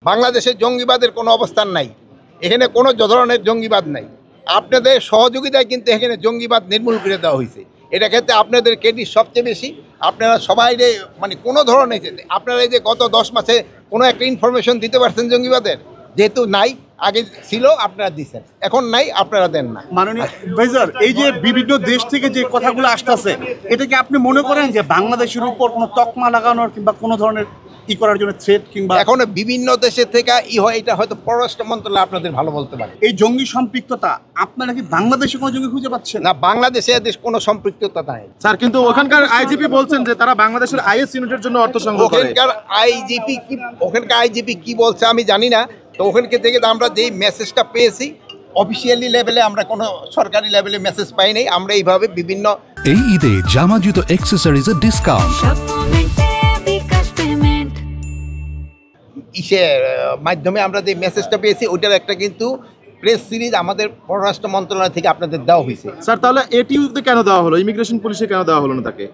বাংলাদেশে জঙ্গিবাদের কোনো অবস্থান নাই, এখানে কোনো ধরনের জঙ্গিবাদ নাই। আপনাদের সহযোগিতায় কিন্তু এখানে জঙ্গিবাদ নির্মূল করে দেওয়া হয়েছে। এটা ক্ষেত্রে আপনাদের ক্রেডিট সবচেয়ে বেশি। আপনারা সবাই মানে কোনো ধরনের আপনারা এই যে গত 10 মাসে কোনো একটা ইনফরমেশন দিতে পারছেন জঙ্গিবাদের? যেহেতু নাই, আগে ছিল আপনারা দিচ্ছেন, এখন নাই আপনারা দেন না। মাননীয় ভাইজার, এই যে বিভিন্ন দেশ থেকে যে কথাগুলো আসতেছে, এটা কি আপনি মনে করেন যে বাংলাদেশের উপর কোনো তকমা লাগানোর কিংবা কোনো ধরনের করার জন্য থ্রেট কিংবা এখন বিভিন্ন দেশের থেকে হয়, এটা হয়তো পররাষ্ট্র মন্ত্রণালয় আপনাদের ভালো বলতে পারে। এই জঙ্গি সম্পৃক্ততা আপনারা কি বাংলাদেশে কোনো জঙ্গি খুঁজে পাচ্ছেন না, বাংলাদেশে এদের কোনো সম্পৃক্ততা নাই স্যার, কিন্তু ওখানকার আইজিপি বলছেন যে তারা বাংলাদেশের আইএস ইউনিটের জন্য অর্থ সংগ্রহ করে। ওখানকার আইজিপি কি বলছে আমি জানি না। তো ওখানকে থেকে আমরা যেই মেসেজটা পেয়েছি, অফিসিয়ালি লেভেলে আমরা কোনো সরকারি লেভেলে মেসেজ পাই নাই। আমরা এইভাবে বিভিন্ন এই ঈদে জামা জুতো অ্যাক্সেসরিজের ডিসকাউন্ট মাধ্যমে আমরা যে মেসেজটা পেয়েছি, ওইটার একটা কিন্তু প্রেস সিরিজ আমাদের পররাষ্ট্র মন্ত্রণালয় থেকে আপনাদের দেওয়া হয়েছে। স্যার, তাহলে এটিউতে কেন দেওয়া হলো, ইমিগ্রেশন পুলিশে কেন দেওয়া হলো না তাকে?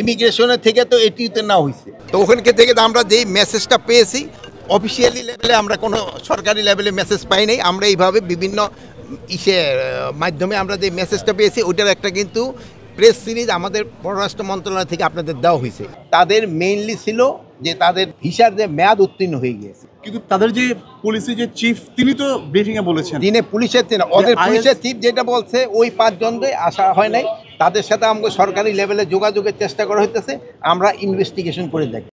ইমিগ্রেশনের থেকে তো এটিতে নেওয়া হয়েছে। তো ওখানকে থেকে আমরা যেই মেসেজটা পেয়েছি, অফিসিয়ালি লেভেলে আমরা কোনো সরকারি লেভেলে মেসেজ পাই নাই। আমরা এইভাবে বিভিন্ন মাধ্যমে আমরা যে মেসেজটা পেয়েছি, ওইটার একটা কিন্তু প্রেস সিরিজ আমাদের পররাষ্ট্র মন্ত্রণালয় থেকে আপনাদের দেওয়া হয়েছে। তাদের মেইনলি ছিল যে তাদের ভিসার যে মেয়াদ উত্তীর্ণ হয়ে গিয়েছে। কিন্তু তাদের যে পুলিশের যে চিফ, তিনি তো ব্রিফিংয়ে বলেছেন পুলিশের চিফ যেটা বলছে, ওই 5 জনকে আসা হয় নাই। তাদের সাথে আমাকে সরকারি লেভেলে যোগাযোগের চেষ্টা করা হইতেছে, আমরা ইনভেস্টিগেশন করে দেখি।